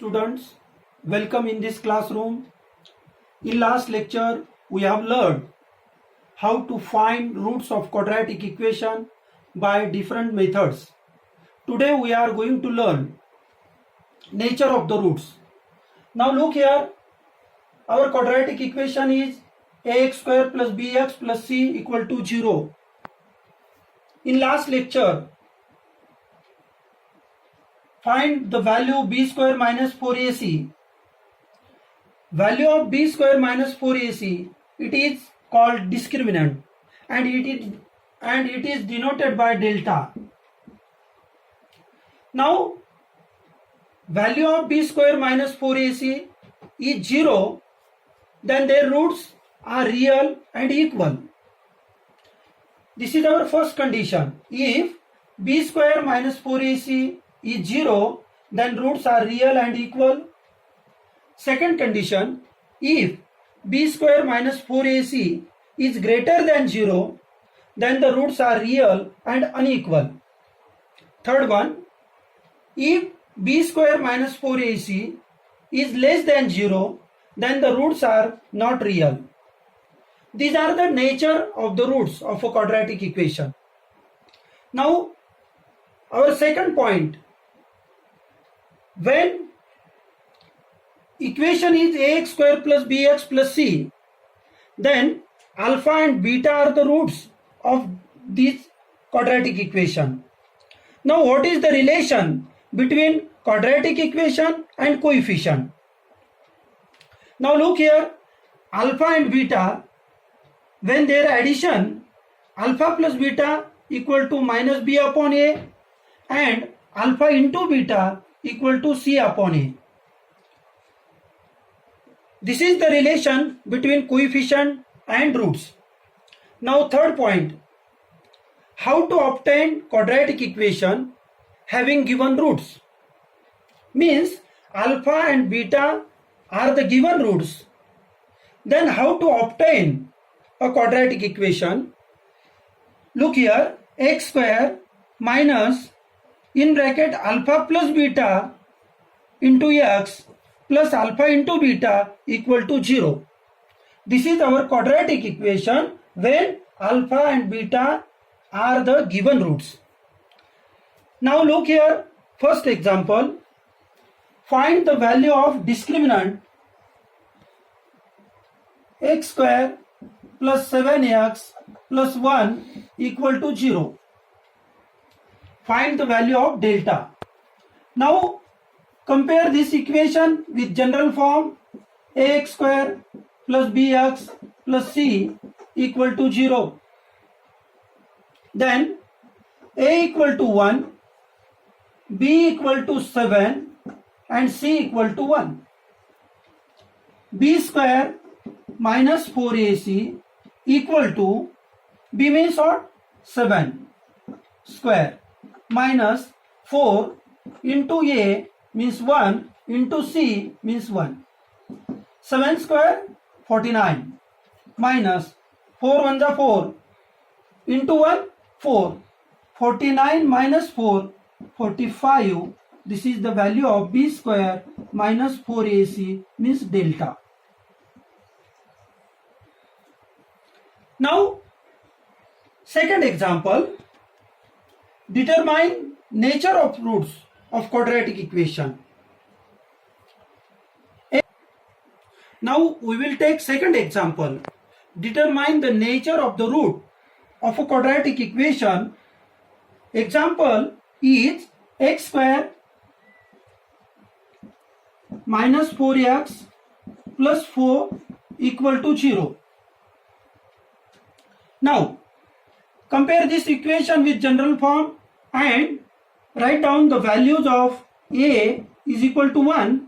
students, welcome in this classroom. In last lecture we have learned how to find roots of quadratic equation by different methods. Today we are going to learn nature of the roots. Now look here, our quadratic equation is ax square plus bx plus c equal to 0. In last lecture, find the value b square minus 4ac. Value of b square minus 4ac, it is called discriminant and it is denoted by delta. Now value of b square minus 4ac is 0, then their roots are real and equal. This is our first condition. If b square minus 4ac is 0, then roots are real and equal. Second condition, if b square minus 4ac is greater than 0, then the roots are real and unequal. Third one, if b square minus 4ac is less than 0, then the roots are not real. These are the nature of the roots of a quadratic equation. Now, our second point, when equation is ax square plus bx plus c, then alpha and beta are the roots of this quadratic equation. Now, what is the relation between quadratic equation and coefficient? Now look here, alpha and beta, when their addition, alpha plus beta equal to minus b upon a and alpha into beta equal to c upon a. This is the relation between coefficient and roots. Now third point, how to obtain quadratic equation having given roots. Means alpha and beta are the given roots. Then how to obtain a quadratic equation? Look here, x square minus in bracket alpha plus beta into x plus alpha into beta equal to 0. This is our quadratic equation when alpha and beta are the given roots. Now look here, first example, find the value of discriminant x square plus 7x plus 1 equal to 0. Find the value of delta. Now compare this equation with general form ax square plus bx plus c equal to 0. Then a equal to 1, b equal to 7 and c equal to 1. b square minus 4ac equal to, b means what? 7 square minus 4 into a means 1 into c means 1. 7 square 49 minus 4 1 is 4 into 1 4. 49 minus 4 45. This is the value of b square minus 4ac means delta. Now second example, determine nature of roots of quadratic equation. Now we will take second example, determine the nature of the root of a quadratic equation. Example is x square minus 4x plus 4 equal to 0. Now compare this equation with general form and write down the values of a is equal to 1,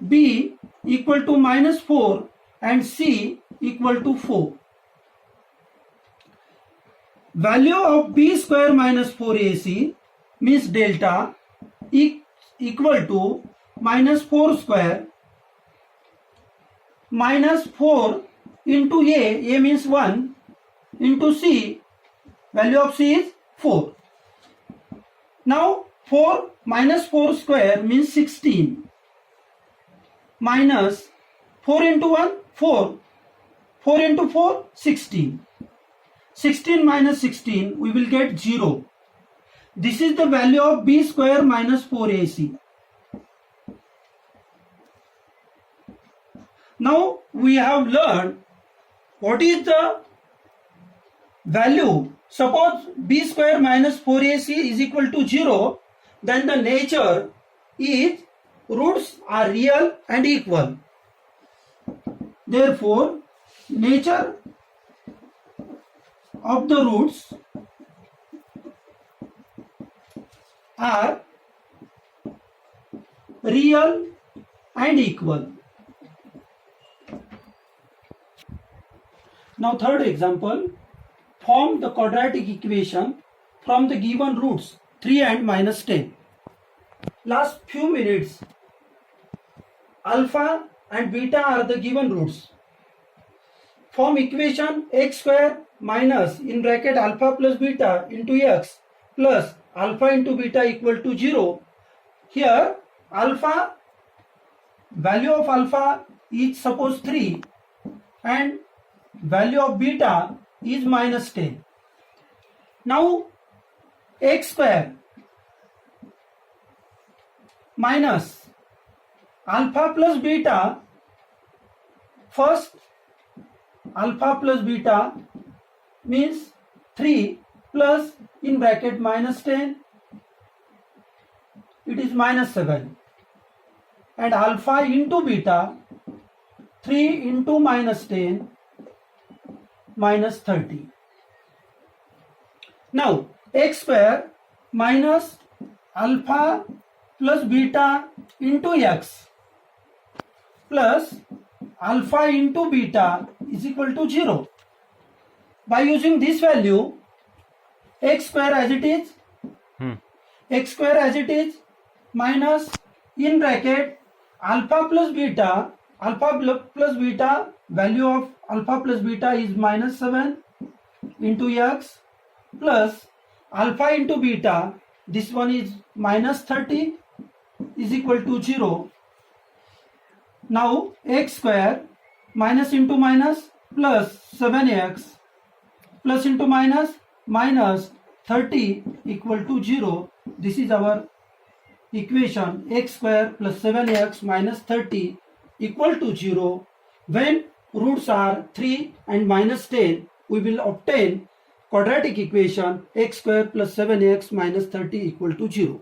b equal to minus 4 and c equal to 4. Value of b square minus 4ac means delta equal to minus 4 square minus 4 into a means 1 into c, value of c is 4. Now 4 minus 4 square means 16 minus 4 into 1, 4. 4 into 4, 16. 16 minus 16, we will get 0. This is the value of b square minus 4ac. Now we have learned what is the value. Suppose b square minus 4ac is equal to 0, then the nature is roots are real and equal. Therefore, nature of the roots are real and equal. Now third example, form the quadratic equation from the given roots 3 and minus 10. Last few minutes, alpha and beta are the given roots. Form equation x square minus in bracket alpha plus beta into x plus alpha into beta equal to 0. Here alpha, value of alpha is suppose 3 and value of beta is minus 10. Now x square minus alpha plus beta, first alpha plus beta means 3 plus in bracket minus 10, it is minus 7, and alpha into beta 3 into minus 10 minus 30. Now x square minus alpha plus beta into x plus alpha into beta is equal to 0. By using this value, x square as it is, x square as it is minus in bracket alpha plus beta, value of alpha plus beta is minus 7 into x plus alpha into beta, this one is minus 30 is equal to 0. Now x square minus into minus plus 7x plus into minus minus 30 equal to 0. This is our equation, x square plus 7x minus 30 equal to 0. When roots are 3 and minus 10, we will obtain quadratic equation x square plus 7x minus 30 equal to 0.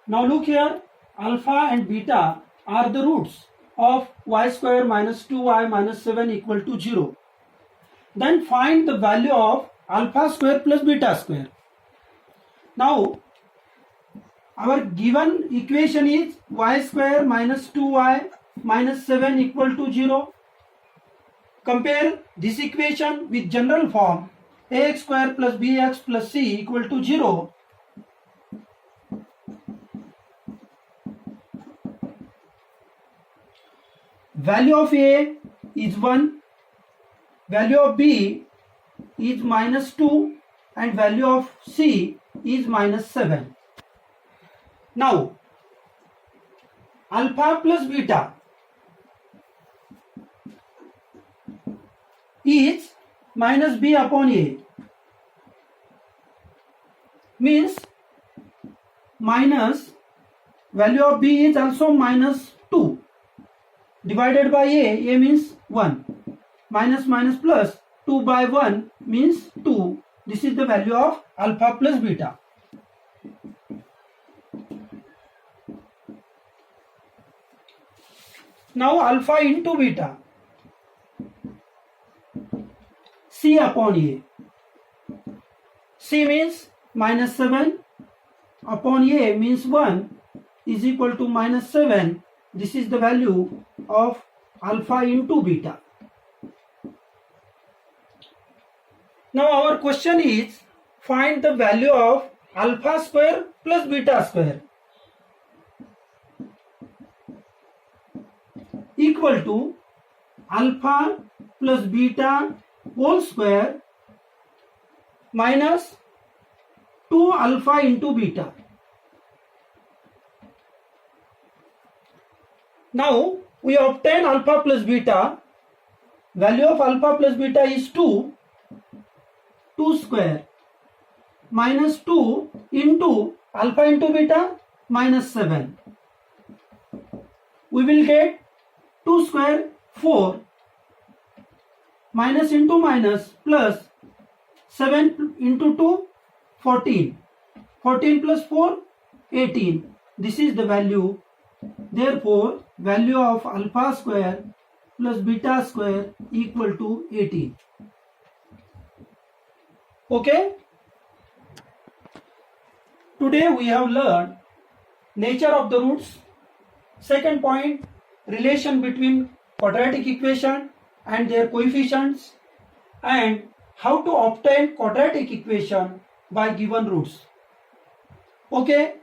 Now look here, alpha and beta are the roots of y square minus 2y minus 7 equal to 0. Then find the value of alpha square plus beta square. Now our given equation is y square minus 2y minus 7 equal to 0. Compare this equation with general form ax square plus bx plus c equal to 0. Value of a is 1, value of b is minus 2 and value of c is minus 7. Now alpha plus beta is minus b upon a, means minus value of b is also minus 2 divided by a means 1, minus minus plus 2 by 1 means 2. This is the value of alpha plus beta. Now alpha into beta, c upon a. C means minus 7 upon a means 1 is equal to minus 7. This is the value of alpha into beta. Now our question is, find the value of alpha square plus beta square equal to alpha plus beta whole square minus 2 alpha into beta. Now we obtain alpha plus beta. Value of alpha plus beta is 2 square minus 2 into alpha into beta minus 7. We will get 2 square 4 minus into minus plus 7 into 2 14. 14 plus 4 18. This is the value. Therefore, value of alpha square plus beta square equal to 18. Okay? Today we have learned nature of the roots. Second point, relation between quadratic equation and their coefficients, and how to obtain quadratic equation by given roots. Okay,